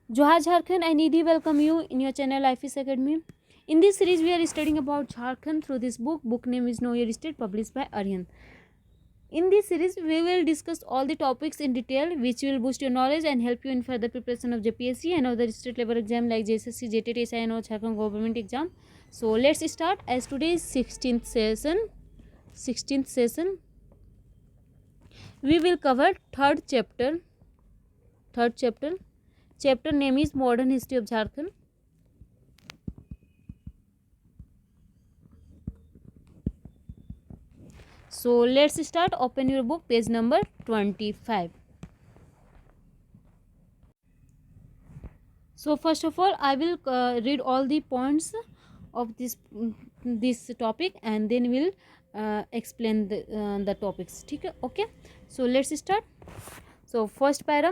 Johar Jharkhand, I needy welcome you in your channel IFIS Academy. In this series, we are studying about Jharkhand through this book. Book name is Know Your State, published by Aryan. In this series, we will discuss all the topics in detail, which will boost your knowledge and help you in further preparation of JPSC and other state level exam like JSSC, JTT, SI, and Jharkhand government exam. So let's start. As today is 16th session, we will cover third chapter. Chapter name is Modern History of Jharkhand. So let's start. Open your book, page number 25. So first of all, I will read all the points of this topic and then we'll explain the topics. Okay. So let's start. So first para,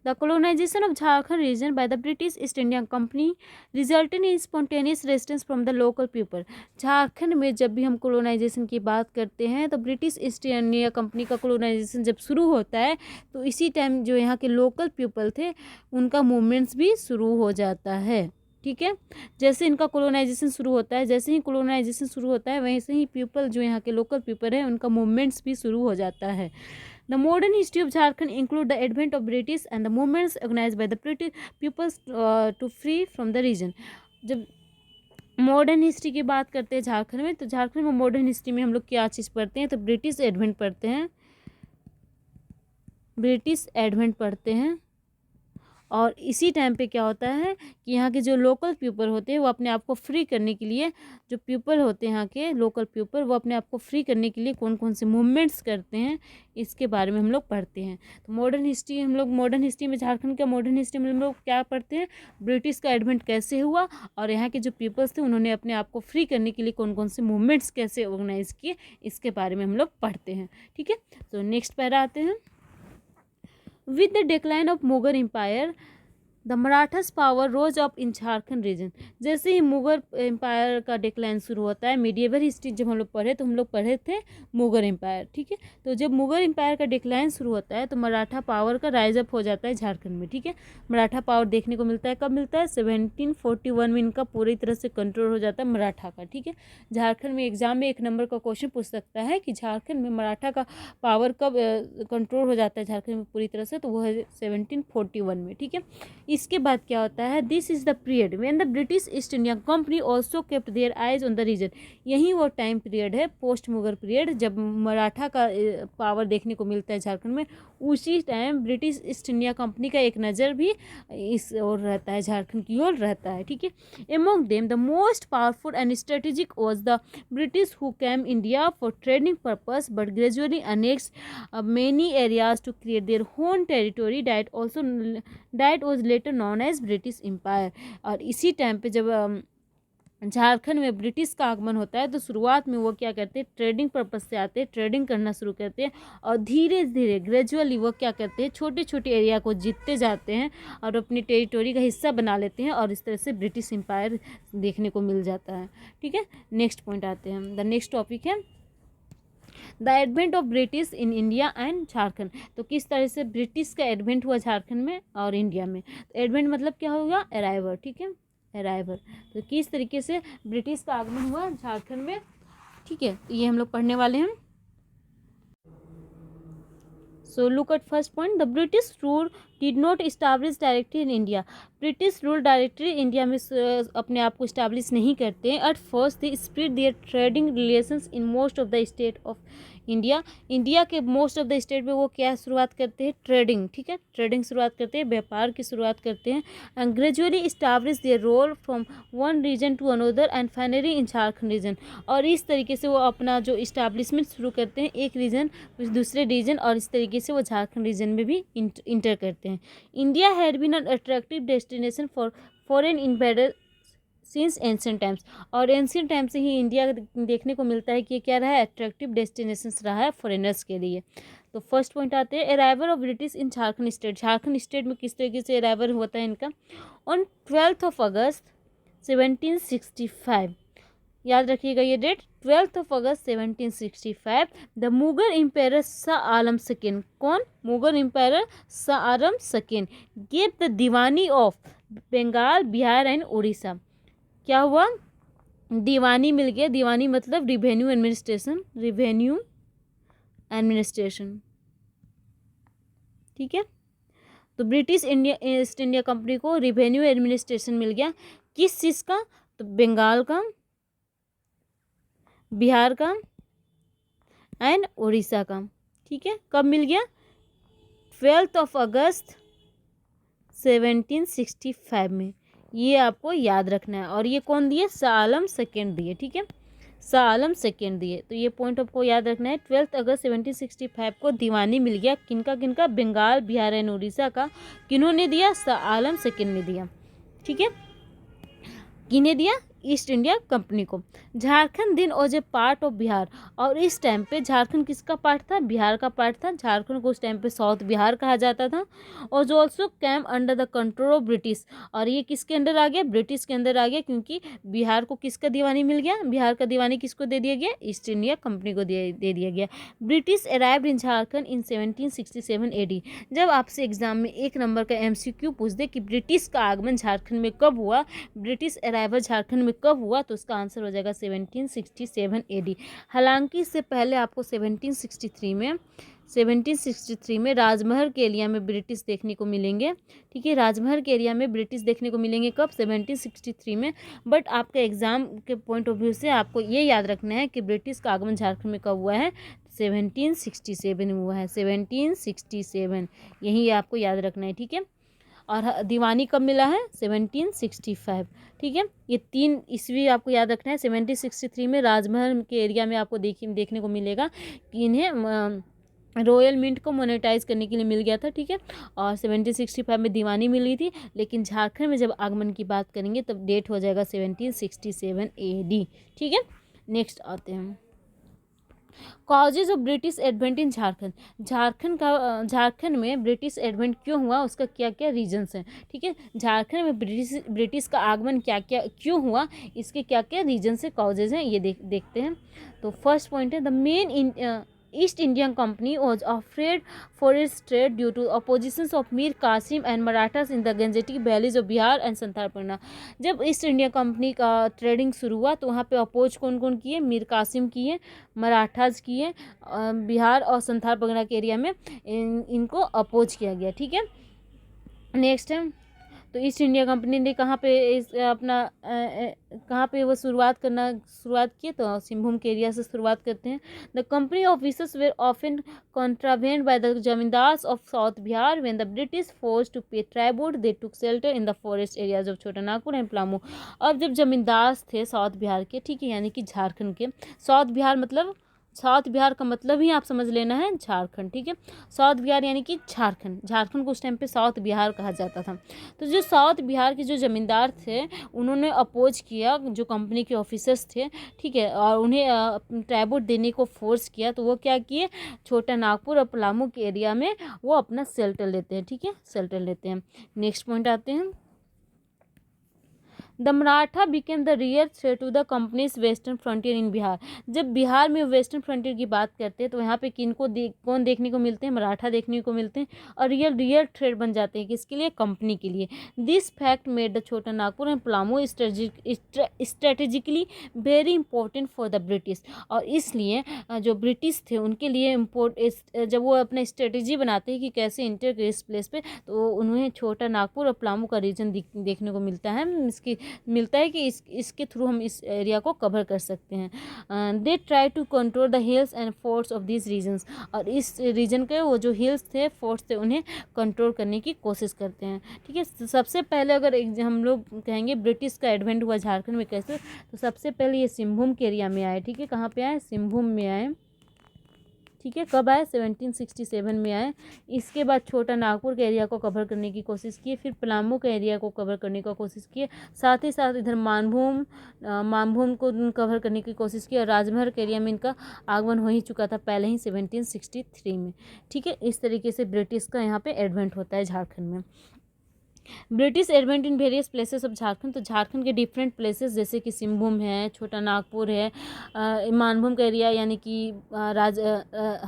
the colonization of Jharkhand region by the British East India Company resulted in spontaneous resistance from the local people. Jharkhand में जब भी हम colonization की बात करते हैं तो British East India company का colonization जब शुरू होता है तो इसी टाइम जो यहाँ के लोकल पीपल थे उनका मूवमेंट्स भी शुरू हो जाता है. ठीक है. जैसे इनका कोलोनाइजेशन शुरू होता है, जैसे ही कोलोनाइजेशन शुरू होता है वैसे ही पीपल जो यहाँ के लोकल पीपल है उनका मूवमेंट्स भी शुरू हो जाता है. The modern history of Jharkhand include the advent of British and the movements organized by the British peoples to free from the region. जब मॉडर्न हिस्ट्री की बात करते हैं झारखंड में तो झारखंड में मॉडर्न हिस्ट्री में हम लोग क्या चीज़ पढ़ते हैं तो ब्रिटिश एडवेंट पढ़ते हैं. और इसी टाइम पे क्या होता है कि यहाँ के जो लोकल पीपल होते हैं वो अपने आप को फ्री करने के लिए, जो पीपल होते हैं यहाँ के लोकल पीपल वो अपने आप को फ्री करने के लिए कौन कौन से मूवमेंट्स करते हैं इसके बारे में हम लोग पढ़ते हैं. तो मॉडर्न हिस्ट्री में झारखंड का मॉडर्न हिस्ट्री में हम लोग क्या पढ़ते हैं, ब्रिटिश का एडवेंट कैसे हुआ और यहाँ के जो पीपल्स थे उन्होंने अपने आप को फ्री करने के लिए कौन कौन से मूवमेंट्स कैसे ऑर्गेनाइज किए इसके बारे में हम लोग पढ़ते हैं. ठीक है. तो नेक्स्ट पैरा आते हैं. With the decline of Mughal Empire, the Marathas' power rose up in Jharkhand region. जैसे ही मुगल एम्पायर का डिक्लाइन शुरू होता है, मीडिएवल हिस्ट्री जब हम लोग पढ़े तो हम लोग पढ़े थे मुगल एम्पायर. ठीक है. तो जब मुगल एम्पायर का डिक्लाइन शुरू होता है तो मराठा पावर का राइज अप हो जाता है झारखंड में. ठीक है. मराठा पावर देखने को मिलता है, कब मिलता है 1741 में इनका पूरी तरह से कंट्रोल हो जाता है मराठा का. ठीक है. झारखंड में एग्जाम में 1 नंबर का क्वेश्चन पूछ सकता है कि झारखंड में मराठा का पावर कब कंट्रोल हो जाता है झारखंड में पूरी तरह से, तो वो है 1741 में. ठीक है. इसके बाद क्या होता है, this is the period when the British East India Company also kept their eyes on the region. यही वो टाइम पीरियड है पोस्ट मुगल पीरियड जब मराठा का पावर देखने को मिलता है झारखंड में. उसी time British East India company का एक नज़र भी इस ओर रहता है, झारखंड की ओर रहता है. ठीक है. Among them the most powerful and strategic was the British who came India for trading purpose but gradually annexed many areas to create their own territory that was later known as British empire. और इसी time पे जब झारखंड में British का आगमन होता है तो शुरुआत में वो क्या करते हैं, ट्रेडिंग पर्पस से आते हैं, ट्रेडिंग करना शुरू करते हैं और धीरे धीरे ग्रेजुअली वो क्या करते हैं, छोटे छोटे एरिया को जीतते जाते हैं और अपनी टेरिटोरी का हिस्सा बना लेते हैं और इस तरह से ब्रिटिश एम्पायर देखने को मिल जाता है. ठीक है. नेक्स्ट पॉइंट आते हैं. द नेक्स्ट टॉपिक है the advent of British in India and Jharkhand. तो किस तरह से ब्रिटिश का एडवेंट हुआ झारखंड में और इंडिया में. तो एडवेंट मतलब क्या होगा, अराइवल. ठीक है. अराइवल. तो किस तरीके से ब्रिटिश का आगमन हुआ झारखंड में. ठीक है. ये हम लोग पढ़ने वाले हैं. So look at first point, the British rule did not establish directly in India. British rule directly India में अपने आप को इस्टाब्लिश नहीं करते हैं. At first they spread their trading relations in most of the state of India. India के most of the state में वो क्या शुरुआत करते हैं, ट्रेडिंग. ठीक है. ट्रेडिंग शुरुआत करते हैं, व्यापार की शुरुआत करते हैं. And gradually establish their role from one region to another and finally in Jharkhand region. और इस तरीके से वो अपना जो इस्टाब्लिशमेंट शुरू करते हैं एक रीजन दूसरे रीजन और इस तरीके से वो झारखंड रीजन में भी इंटर करते हैं. India had been an attractive destination for foreign invader since ancient times. और एंशिएंट टाइम से ही इंडिया देखने को मिलता है कि ये क्या रहा है, अट्रैक्टिव डेस्टिनेशन रहा है फॉरेनर्स के लिए. तो फर्स्ट पॉइंट आते हैं arrival of British in Jharkhand state. Jharkhand state में किस तरीके से अराइवल होता है इनका. ऑन 12 अगस्त 1765. याद रखिएगा ये date, 12 August 1765. The Mughal empire Shah Alam second. कौन, Mughal empire Shah Alam second gave the Diwani of Bengal, Bihar and Orissa. क्या हुआ, दीवानी मिल गया। दीवानी मतलब रिवेन्यू एडमिनिस्ट्रेशन, रिवेन्यू एडमिनिस्ट्रेशन, ठीक है। तो British India east India company को रिवेन्यू एडमिनिस्ट्रेशन मिल गया, किस चीज़ का, तो बंगाल का, बिहार का एंड उड़ीसा का, ठीक है। कब मिल गया, 12 अगस्त 1765 में। ये आपको याद रखना है। और ये कौन दिए, शाह आलम सेकेंड दिए, ठीक है, शाह आलम सेकेंड दिए। तो ये पॉइंट आपको याद रखना है। 12 अगस्त 1765 को दीवानी मिल गया, किनका किनका, बंगाल, बिहार एंड उड़ीसा का। किन्होंने दिया, शाह आलम सेकेंड ने दिया, ठीक है। किन्हें दिया, ईस्ट इंडिया कंपनी को। झारखंड दिन was a part of Bihar. और इस टाइम पे झारखंड किसका पार्ट था, बिहार का पार्ट था। झारखंड को उस टाइम पे साउथ बिहार कहा जाता था। और जो also came under the control of British. और ये किसके अंडर आ गया, ब्रिटिश के अंदर आ गया, क्योंकि बिहार को किसका दीवानी मिल गया, बिहार का दीवानी किसको दे दिया गया, ईस्ट इंडिया कंपनी को दे दिया गया। British arrived in Jharkhand in 1767 AD। जब आपसे एग्जाम में 1 नंबर का MCQ पूछ दे कि ब्रिटिश का आगमन झारखंड में कब हुआ, ब्रिटिश अराइवल झारखंड में कब हुआ, तो उसका आंसर हो जाएगा 1767 AD। हालांकि इससे पहले आपको 1763 में राजमहल के एरिया में ब्रिटिश देखने को मिलेंगे, ठीक है। राजमहल के एरिया में ब्रिटिश देखने को मिलेंगे कब, 1763 में। बट आपके एग्जाम के पॉइंट ऑफ व्यू से आपको ये याद रखना है कि ब्रिटिश का आगमन झारखंड में कब हुआ है, 1767 में हुआ है, 1767, यही आपको याद रखना है, ठीक है। और दीवानी कब मिला है, 1765, ठीक है। ये 3 ईस्वी आपको याद रखना है। 1763 में राजमहल के एरिया में आपको देखने को मिलेगा कि इन्हें रॉयल मिंट को मोनेटाइज करने के लिए मिल गया था, ठीक है। और 1765 में दीवानी मिली थी। लेकिन झारखंड में जब आगमन की बात करेंगे तब डेट हो जाएगा 1767 AD, ठीक है। नेक्स्ट आते हैं, कॉजेज ऑफ ब्रिटिश एडवेंट इन झारखंड। झारखंड में ब्रिटिश एडवेंट क्यों हुआ, उसका क्या क्या रीजन्स हैं, ठीक है। झारखंड में ब्रिटिश का आगमन क्या क्या क्यों हुआ, इसके क्या क्या रीजन्स है, कॉजेज हैं, ये देखते हैं। तो फर्स्ट पॉइंट है, the main East Indian Company was afraid for its trade due to oppositions of Mir Qasim and Marathas in the Gangetic valleys of Bihar and Santhal-Pargana। जब ईस्ट इंडिया कंपनी का trading शुरू हुआ तो वहाँ पे oppose कौन कौन किए, मीर कासिम किए, मराठास किए, बिहार और संथाल परगना के एरिया में इनको अपोज किया गया, ठीक है। नेक्स्ट है, तो ईस्ट इंडिया कंपनी ने कहाँ पे वो शुरुआत की, तो सिंहभूम के एरिया से शुरुआत करते हैं। The company officers were often contravened by the zamindars of south Bihar when the British force to pay tribute they took shelter in the forest areas of Chota Nagpur and Palamu. अब जब जमींदार थे साउथ बिहार के, ठीक है, यानी कि झारखंड के, साउथ बिहार मतलब, साउथ बिहार का मतलब ही आप समझ लेना है झारखंड, ठीक है। साउथ बिहार यानी कि झारखंड को उस टाइम पे साउथ बिहार कहा जाता था। तो जो साउथ बिहार के जो जमींदार थे उन्होंने अपोज किया जो कंपनी के ऑफिसर्स थे, ठीक है, और उन्हें ट्राइब्यूट देने को फोर्स किया। तो वो क्या किए, छोटा नागपुर और पलामू के एरिया में वो अपना शेल्टर लेते हैं, ठीक है, शेल्टर लेते हैं। नेक्स्ट पॉइंट आते हैं, the Maratha became the real threat to the company's western frontier in Bihar. जब बिहार में वेस्टर्न फ्रंटियर की बात करते हैं तो यहाँ पे कौन देखने को मिलते हैं, मराठा देखने को मिलते हैं, और रियल थ्रेट बन जाते हैं, किसके लिए, कंपनी के लिए। दिस फैक्ट मेड द छोटा Nagpur and Palamu strategically very important for the British. और इसलिए जो ब्रिटिश थे उनके लिए जब वो अपना स्ट्रेटेजी बनाते हैं कि कैसे इंटर करे इस प्लेस पे, तो उन्हें छोटा नागपुर और पलामू का रीजन देखने को मिलता है कि इसके थ्रू हम इस एरिया को कवर कर सकते हैं। They try to control the hills and forts of this regions. और इस रीजन के वो जो हिल्स थे, फोर्ट्स थे, उन्हें कंट्रोल करने की कोशिश करते हैं, ठीक है। सबसे पहले अगर हम लोग कहेंगे ब्रिटिश का एडवेंट हुआ झारखंड में कैसे, तो सबसे पहले ये सिंहभूम के एरिया में आए, ठीक है। कहाँ पे आए, सिंहभूम में आए, ठीक है। कब आए, 1767 में आए। इसके बाद छोटा नागपुर के एरिया को कवर करने की कोशिश की, फिर पलामू के एरिया को कवर करने की कोशिश की, साथ ही साथ इधर मानभूम को कवर करने की कोशिश की। और राजमहल के एरिया में इनका आगमन हो ही चुका था पहले ही 1763 में, ठीक है। इस तरीके से ब्रिटिश का यहाँ पे एडवेंट होता है झारखंड में। British advent in various places of Jharkhand, तो झारखंड के डिफरेंट प्लेसेस जैसे कि सिंहभूम है, छोटा नागपुर है, मानभूम का एरिया यानी कि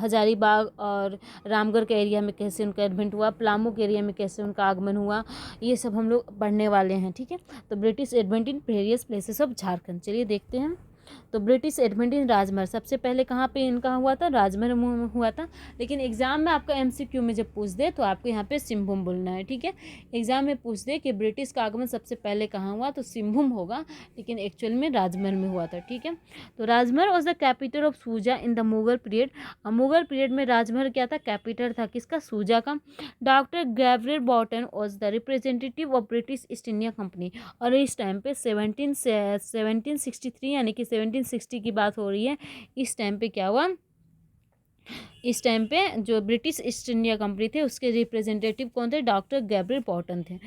हजारीबाग और रामगढ़ के एरिया में कैसे उनका एडवेंट हुआ, पलामू के एरिया में कैसे उनका आगमन हुआ, ये सब हम लोग पढ़ने वाले हैं। ठीक है, तो British advent in various places of Jharkhand, चलिए देखते हैं। तो ब्रिटिश एडवेंट इन राजमहल, सबसे पहले कहाँ पे इनका हुआ था, राजमहल में हुआ था। लेकिन एग्जाम में आपका एमसीक्यू में जब पूछ दे तो आपको यहाँ पे सिंहभूम बोलना है। ठीक है, एग्जाम में पूछ दे कि ब्रिटिश का आगमन सबसे पहले कहाँ हुआ तो सिंहभूम होगा, लेकिन एक्चुअल में राजमहल में हुआ था। ठीक है, तो राजमहल was the capital of Shuja in the Mughal period. Mughal period में राजमहल क्या था, कैपिटल था किसका, सूजा का। Doctor Gabriel Boughton was the representative of British East India company, और इस टाइम पे 1763 यानी कि 1760 की बात हो रही है। इस टाइम पे क्या हुआ, इस टाइम पे जो ब्रिटिश ईस्ट इंडिया कंपनी थे उसके रिप्रेजेंटेटिव कौन थे, डॉक्टर गैब्रियल बॉटन थे।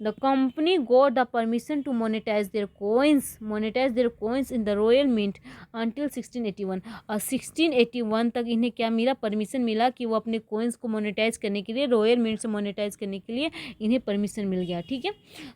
The company got the permission to monetize their coins in the royal mint until 1681, और 1681 तक इन्हें क्या मिला, परमिशन मिला कि वो अपने कोइंस को मोनेटाइज करने के लिए, रॉयल मिंट से मोनेटाइज करने के लिए इन्हें परमिशन मिल गया। ठीक है,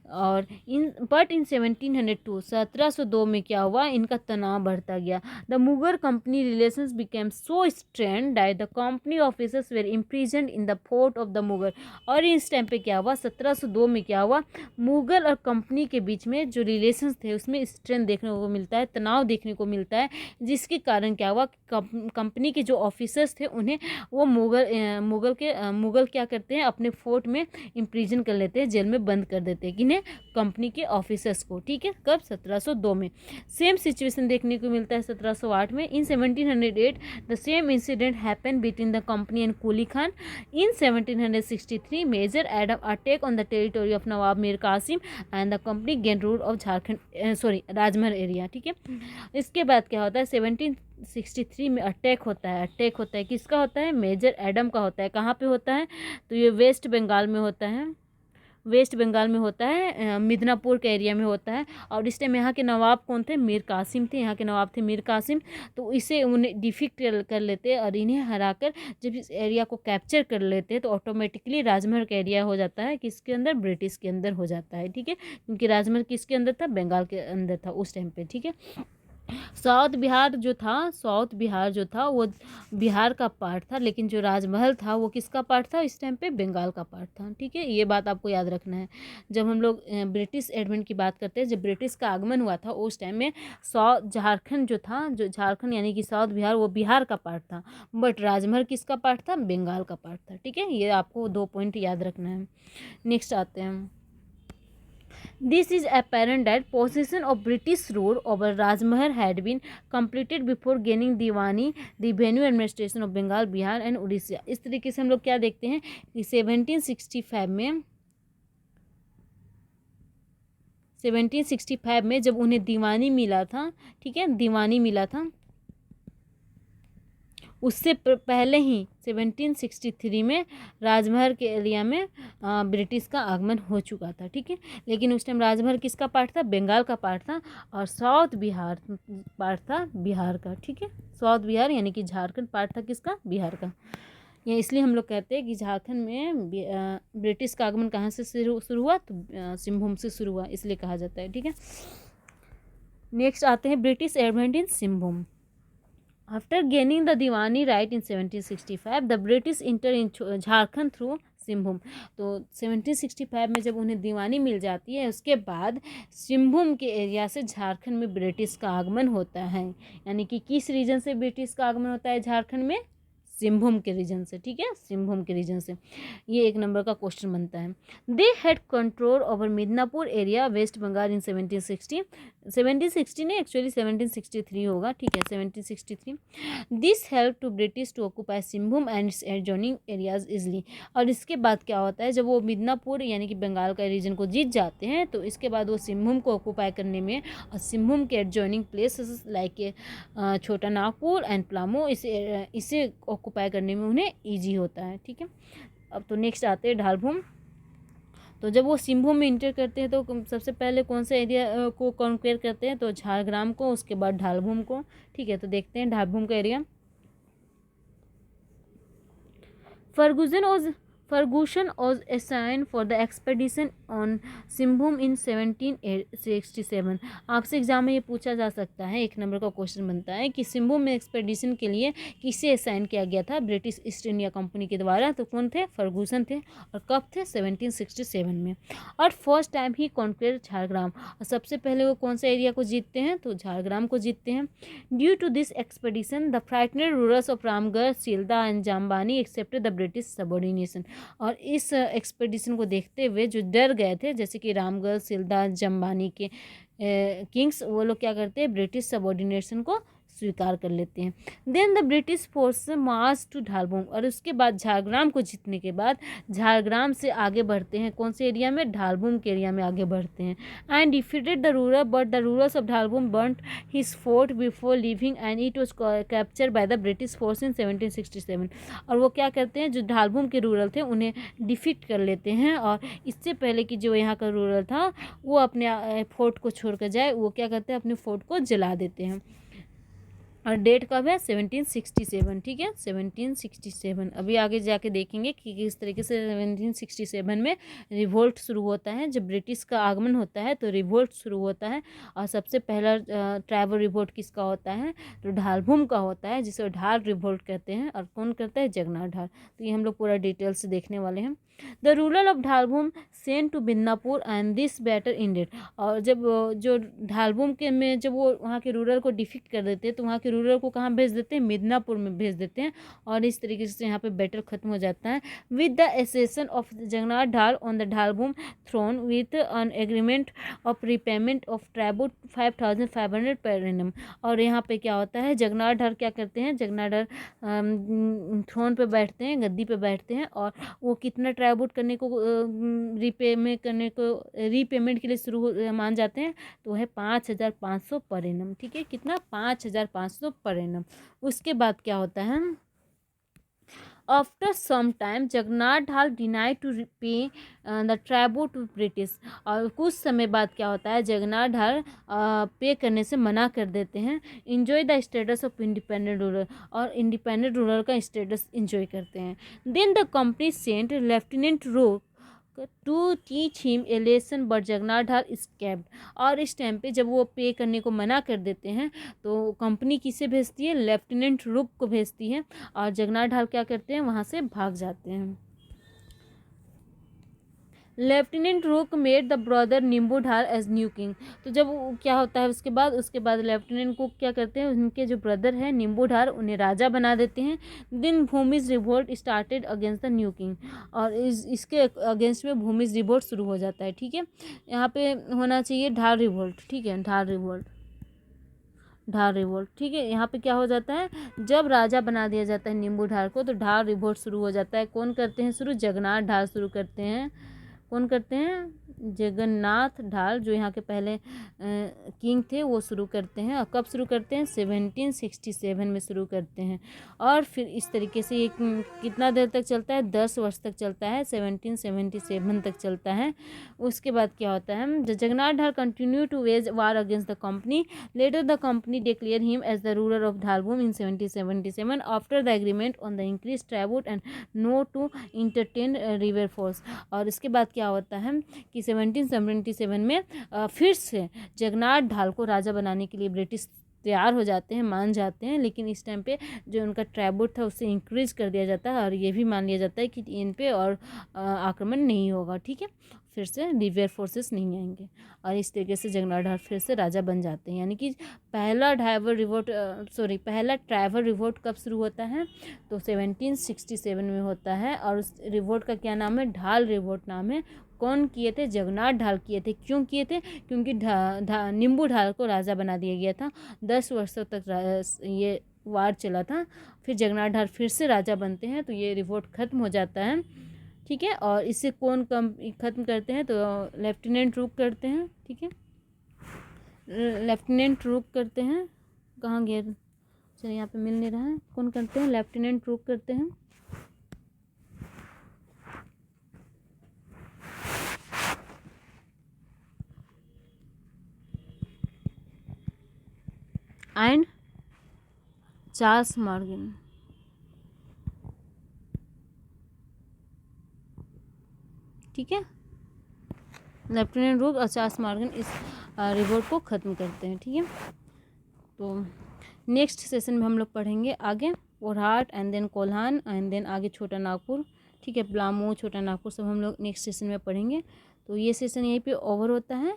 और इन 1702 1702 में क्या हुआ, इनका तनाव बढ़ता गया। The Mughal company relations became so strained that the company officers were imprisoned in the fort of the Mughal, और इस टाइम पे क्या हुआ, 1702 में क्या हुआ, मुगल और कंपनी के बीच में जो रिलेशंस थे उसमें स्ट्रेंथ देखने को मिलता है, तनाव देखने को मिलता है, जिसके कारण क्या हुआ, कंपनी के जो ऑफिसर्स थे उन्हें वो मुगल क्या करते हैं, अपने फोर्ट में इम्प्रिजन कर लेते हैं, जेल में बंद कर देते हैं, किन्हें, कंपनी के ऑफिसर्स को। ठीक है, कब, 1702 में। सेम सिचुएशन देखने को मिलता है 1708 में। इन 1708 the same incident happen between the company and Kuli Khan. In 1763, Major Adam attack on the territory of Nawab Mir Qasim and the company gained rule of Rajmahal area. ठीक है, इसके बाद क्या होता है, 1763 में अटैक होता है किसका होता है, मेजर एडम का होता है। कहाँ पे होता है, तो ये वेस्ट बंगाल में होता है, मिदनापुर के एरिया में होता है। और इस टाइम यहाँ के नवाब कौन थे, मीर कासिम थे, यहाँ के नवाब थे मीर कासिम। तो इसे उन्हें डिफीट कर लेते हैं, और इन्हें हराकर जब इस एरिया को कैप्चर कर लेते हैं तो ऑटोमेटिकली राजमहल का एरिया हो जाता है किसके अंदर, ब्रिटिश के अंदर हो जाता है। ठीक है, क्योंकि राजमहल किसके अंदर था, बंगाल के अंदर था उस टाइम पे। ठीक है, साउथ बिहार जो था वो बिहार का पार्ट था, लेकिन जो राजमहल था वो किसका पार्ट था, इस टाइम पे बंगाल का पार्ट था। ठीक है, ये बात आपको याद रखना है जब हम लोग ब्रिटिश एडवेंट की बात करते हैं। जब ब्रिटिश का आगमन हुआ था उस टाइम में झारखंड यानी कि साउथ बिहार वो बिहार का पार्ट था, बट राजमहल किसका पार्ट था, बंगाल का पार्ट था। ठीक है, ये आपको 2 पॉइंट याद रखना है। नेक्स्ट आते हैं, this is apparent that possession of British rule over Rajmahal had been completed before gaining Diwani, the revenue administration of Bengal, Bihar and Odisha। इस तरीके से हम लोग क्या देखते हैं कि 1765 में जब उन्हें दीवानी मिला था, ठीक है, दीवानी मिला था, उससे पहले ही 1763 में राजमहल के एरिया में ब्रिटिश का आगमन हो चुका था। ठीक है, लेकिन उस टाइम राजमहल किसका पार्ट था, बंगाल का पार्ट था, और साउथ बिहार पार्ट था बिहार का। ठीक है, साउथ बिहार यानी कि झारखंड पार्ट था किसका, बिहार का। ये इसलिए हम लोग कहते हैं कि झारखंड में ब्रिटिश का आगमन कहाँ से शुरू हुआ, तो सिंहभूम से शुरू हुआ, इसलिए कहा जाता है। ठीक है, नेक्स्ट आते हैं British advent in Singhbhum. After gaining the Diwani right in 1765, the British entered in Jharkhand through Singhbhum. तो 1765 में जब उन्हें दीवानी मिल जाती है उसके बाद सिंहभूम के एरिया से झारखंड में ब्रिटिश का आगमन होता है। यानी कि किस रीजन से ब्रिटिश का आगमन होता है झारखंड में, सिंहभूम के रीजन से। ठीक है, सिंहभूम के रीजन से। ये 1 नंबर का क्वेश्चन बनता है। They had control over Midnapur area west Bengal in 1760 ने एक्चुअली 1763 होगा। ठीक है, 1763। This help to British to occupy Singhbhum and its adjoining areas easily. और इसके बाद क्या होता है, जब वो मिदनापुर यानी कि बंगाल का रीजन को जीत जाते हैं तो इसके बाद वो सिंहभूम को ऑक्यूपाई करने में और सिंहभूम के एडजॉइनिंग प्लेसेस लाइक छोटा नागपुर एंड पलामू इसे ऑक्यूपाई करने में उन्हें ईजी होता है। ठीक है, अब तो नेक्स्ट आते हैं ढालभूम। तो जब वो सिंहभूम में इंटर करते हैं तो सबसे पहले कौन सा एरिया को कॉन्क्वेयर करते हैं, तो झारग्राम को, उसके बाद ढालभूम को। ठीक है, तो देखते हैं ढालभूम का area. Ferguson was assigned for the expedition on Singhbhum in 1767। आपसे एग्जाम में ये पूछा जा सकता है, 1 नंबर का क्वेश्चन बनता है कि सिंहभूम में एक्सपेडिशन के लिए किसे असाइन किया गया था ब्रिटिश ईस्ट इंडिया कंपनी के द्वारा? तो कौन थे? फर्गूसन थे। और कब थे? 1767 में। और फर्स्ट टाइम ही कॉन्क्वेर झारग्राम, और सबसे पहले वो कौन सा एरिया को जीतते हैं? तो झारग्राम को जीतते हैं। Due to this expedition the frightened rulers of Ramgarh, Silda and Jambani accepted the British subordination. और इस एक्सपेडिशन को देखते हुए जो डर गए थे, जैसे कि रामगढ़, सील्दा, जाम्बानी के किंग्स, वो लोग क्या करते हैं? ब्रिटिश सबऑर्डिनेशन को स्वीकार कर लेते हैं। Then the British force march to Dhalbhum, और उसके बाद झारग्राम को जीतने के बाद झारग्राम से आगे बढ़ते हैं। कौन से एरिया में? ढालभूम के एरिया में आगे बढ़ते हैं। And defeated the ruler, but the rulers of Dhalbhum burnt his fort before living and it was capture by the British force in 1767। और वो क्या करते हैं? जो ढालभूम के रूलर थे उन्हें डिफीट कर लेते हैं, और इससे पहले कि जो यहाँ का रूलर था वो अपने फोर्ट को छोड़कर जाए, वो क्या करते हैं? अपने फोर्ट को जला देते हैं। और डेट कब है? 1767। ठीक है, 1767। अभी आगे जाके देखेंगे कि किस तरीके से 1767 में रिवोल्ट शुरू होता है। जब ब्रिटिश का आगमन होता है तो रिवोल्ट शुरू होता है। और सबसे पहला ट्राइबल रिवोल्ट किसका होता है? तो ढालभूम का होता है, जिसे ढाल रिवोल्ट कहते हैं। और कौन करता है? जगन्नाथ ढाल। तो ये हम लोग पूरा डिटेल से देखने वाले हैं। The ruler of Dhalbhum sent to Binnapur and this battle ended. और जब जो ढालभूम के में जब वो वहाँ के रूलर को डिफीट कर देते हैं, तो वहाँ के रूलर को कहाँ भेज देते हैं? मिदनापुर में भेज देते हैं। और इस तरीके से यहाँ पे बैटल खत्म हो जाता है। With the accession of Jagannath Dhal on the Dhalbhum throne with an agreement of repayment of tribute 5500 per annum. और यहाँ पे क्या होता है? जगन्नाथ ढाल क्या करते हैं? जगन्नाथ ढाल थ्रोन पे बैठते हैं, गद्दी पे बैठते हैं, और वो कितना ट्राइब्यूट करने को रीपेमेंट के लिए शुरू मान जाते हैं? तो है 5500 पर एनम। ठीक है, कितना? 5500 पर एनम। उसके बाद क्या होता है? आफ्टर सम टाइम जगन्नाथ ढाल डिनाई टू पे द ट्राइब्यूट टू ब्रिटिश। और कुछ समय बाद क्या होता है? जगन्नाथ ढाल पे करने से मना कर देते हैं। Enjoy the status of independent ruler, और इंडिपेंडेंट रूलर का स्टेटस इंजॉय करते हैं। Then the company sent lieutenant Rooke to teach him a lesson, but Jagannath Dhal escaped. और इस टाइम पे जब वो पे करने को मना कर देते हैं, तो कंपनी किसे भेजती है? लेफ्टिनेंट रुक को भेजती है। और जगन्नाथ ढाल क्या करते हैं? वहाँ से भाग जाते हैं। लेफ्टिनेंट रुक मेड द ब्रदर नींबू ढाल एज न्यू किंग। तो जब क्या होता है उसके बाद लेफ्टिनेंट कुक क्या करते हैं? उनके जो ब्रदर है नींबू ढाल, उन्हें राजा बना देते हैं। Then Bhumij revolt started against the new king. और इसके अगेंस्ट में भूमिज रिवोल्ट शुरू हो जाता है। ठीक है, यहाँ पे होना चाहिए ढाल रिवोल्ट। ठीक है, ढाल रिवोल्ट, ढाल रिवोल्ट। ठीक है, यहाँ पे क्या हो जाता है? जब राजा बना दिया जाता है नींबू ढाल को, तो ढाल रिवोल्ट शुरू हो जाता है। कौन करते हैं शुरू? जगन्नाथ ढाल शुरू करते हैं। कौन करते हैं? जगन्नाथ ढाल, जो यहाँ के पहले किंग थे, वो शुरू करते हैं। और कब शुरू करते हैं? 1767 में शुरू करते हैं। और फिर इस तरीके से ये कितना देर तक चलता है? 10 वर्ष तक चलता है, 1777 तक चलता है। उसके बाद क्या होता है? Jagannath Dhal continue to wage war against the company. Later the company declare him as the ruler of Dhalbhum in 1777 after the agreement on the increase tribute and no to entertain river force. और इसके बाद क्या होता है कि 1777 में फिर से जगन्नाथ ढाल को राजा बनाने के लिए ब्रिटिश तैयार हो जाते हैं, मान जाते हैं। लेकिन इस टाइम पे जो उनका ट्राइब्यूट था उसे इंक्रीज कर दिया जाता है, और ये भी मान लिया जाता है कि इन पे और आक्रमण नहीं होगा। ठीक है, फिर से रिवर फोर्सेस नहीं आएंगे। और इस तरीके से जगन्नाथ ढाल फिर से राजा बन जाते हैं। यानी कि पहला ट्राइबल रिवोल्ट कब शुरू होता है? तो 1767 में होता है। और उस रिवोल्ट का क्या नाम है? ढाल रिवोल्ट नाम है। कौन किए थे? जगन्नाथ ढाल किए थे। क्यों किए थे? क्योंकि नींबू ढाल को राजा बना दिया गया था। 10 वर्षों तक ये वार चला था। फिर जगन्नाथ ढाल फिर से राजा बनते हैं, तो ये रिवोल्ट खत्म हो जाता है। ठीक है, और इसे कौन ख़त्म करते हैं? तो लेफ्टिनेंट रूक करते हैं। ठीक है, लेफ्टिनेंट रूक करते हैं। कहाँ गया? चलिए, यहाँ पे मिल नहीं रहा है। कौन करते हैं? लेफ्टिनेंट रूक करते हैं। And Charles Morgan. ठीक है। लेफ्टिनेंट रूप और चार्ल्स मॉर्गन इस रिवोल्ट को ख़त्म करते हैं। ठीक है, तो नेक्स्ट सेशन में हम लोग पढ़ेंगे आगे Porahat and then Kolhan and then आगे छोटा नागपुर। ठीक है, पलामू, छोटा नागपुर सब हम लोग नेक्स्ट सेशन में पढ़ेंगे। तो ये सेशन यहीं पे ओवर होता है।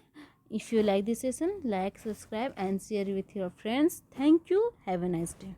If you like this session, like, subscribe and share with your friends. Thank you, have a nice day.